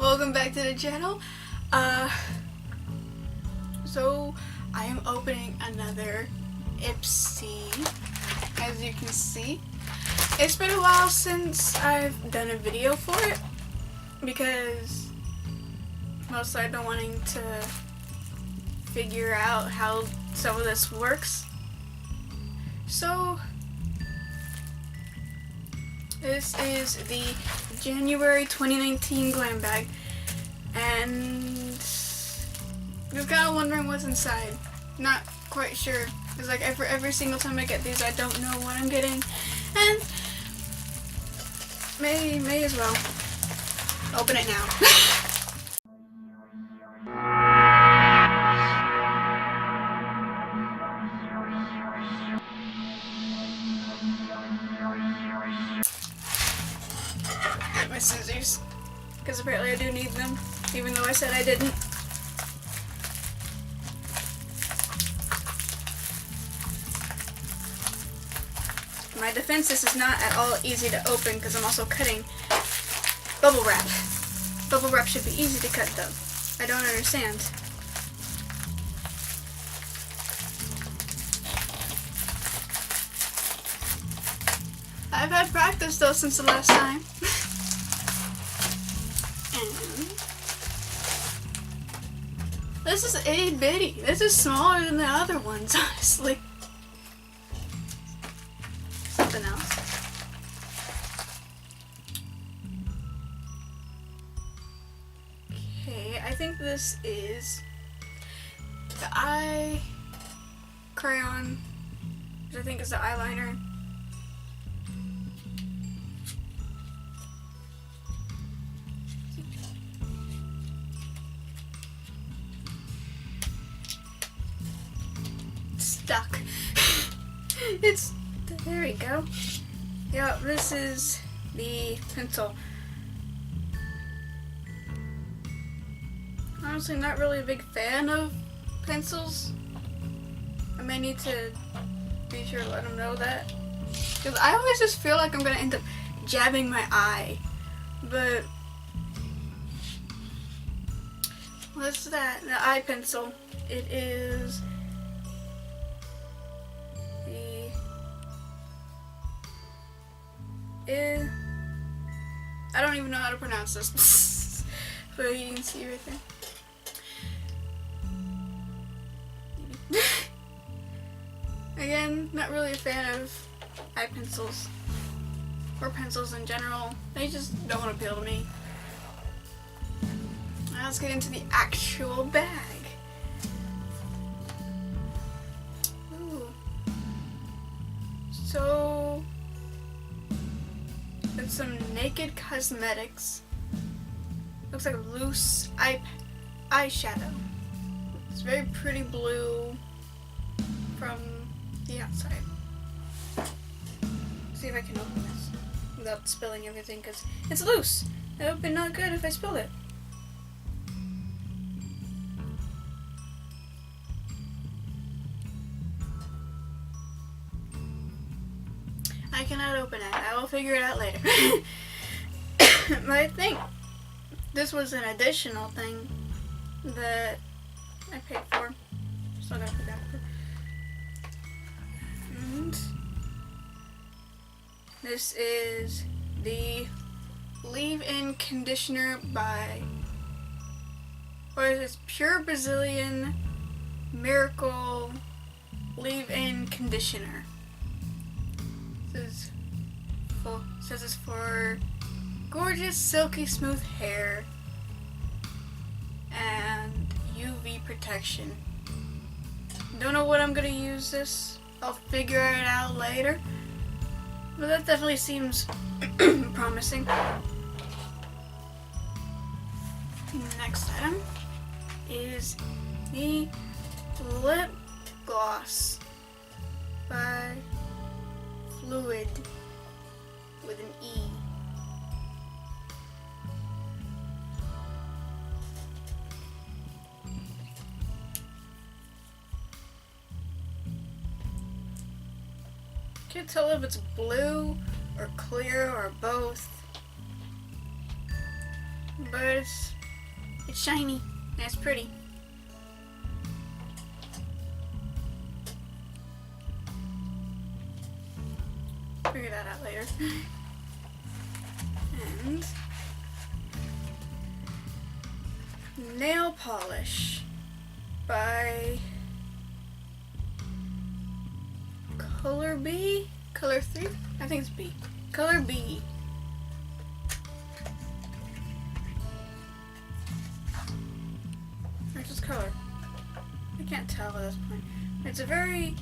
Welcome back to the channel. So I am opening another Ipsy, as you can see. It's been a while since I've done a video for it, because mostly I've been wanting to figure out how some of this works. So this is the January 2019 glam bag, and just kind of wondering what's inside. Not quite sure, because like every single time I get these, I don't know what I'm getting, and may as well open it now. My scissors, because apparently I do need them, even though I said I didn't. In my defense, this is not at all easy to open because I'm also cutting bubble wrap. Bubble wrap should be easy to cut though. I don't understand. I've had practice though since the last time. This is itty bitty. This is smaller than the other ones, honestly. Something else. Okay, I think this is the eye crayon, which I think is the eyeliner. Stuck. There we go. Yeah, this is the pencil. Honestly, not really a big fan of pencils. I may need to be sure to let them know that, because I always just feel like I'm gonna end up jabbing my eye. But what's that? The eye pencil. It is I don't even know how to pronounce this. But you can see right there. Again, not really a fan of eye pencils or pencils in general. They just don't appeal to me. Now let's get into the actual bag. Ooh. So it's some Naked Cosmetics. Looks like loose eyeshadow. It's very pretty blue from the outside. Let's see if I can open this without spilling everything, because it's loose. That would be not good if I spilled it. I cannot open it. I will figure it out later. But I think this was an additional thing that I paid for. So I forgot. And this is the leave-in conditioner by, or is this Pure Brazilian Miracle leave-in conditioner. Says it's for gorgeous, silky smooth hair and UV protection. Don't know what I'm gonna use this. I'll figure it out later. But that definitely seems promising. Next item is the lip gloss by Fluid with an E. Can't tell if it's blue or clear or both. but it's shiny and it's pretty. Figure that out later. And nail polish by Color B? Color 3? I think it's B. Color B. Where's this color? I can't tell at this point. It's a very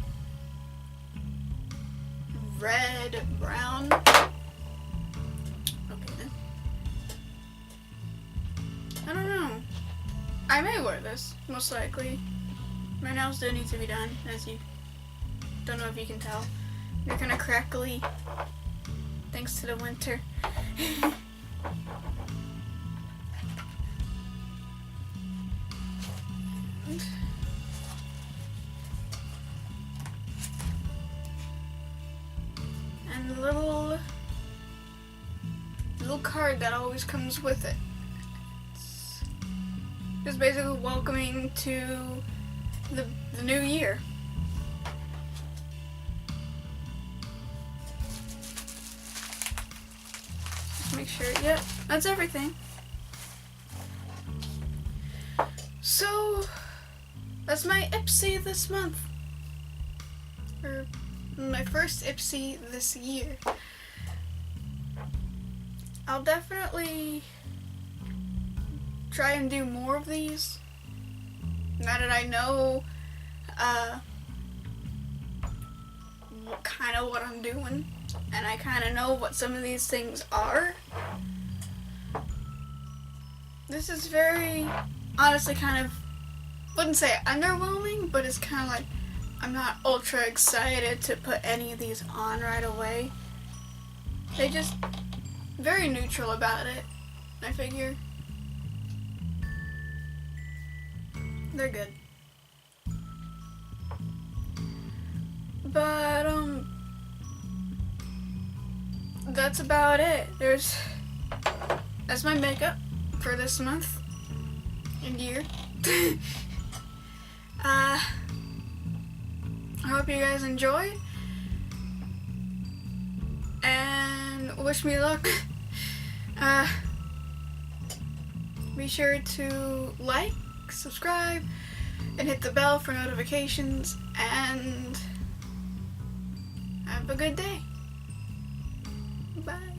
red, brown. Okay then. I don't know. I may wear this, most likely. My nails do need to be done, as you don't know if you can tell. They're kind of crackly, thanks to the winter. And the little card that always comes with it. It's just basically welcoming to the new year. Just make sure, yep, that's everything. So, that's my Ipsy this month. Or my first Ipsy this year. I'll definitely try and do more of these. Now that I know kind of what I'm doing, and I kind of know what some of these things are. This is very, honestly, kind of, wouldn't say underwhelming, but it's kind of like I'm not ultra excited to put any of these on right away. They just very neutral about it, I figure. They're good. But that's about it. That's my makeup for this month and year. I hope you guys enjoyed and wish me luck. Be sure to like, subscribe, and hit the bell for notifications, and have a good day. Bye.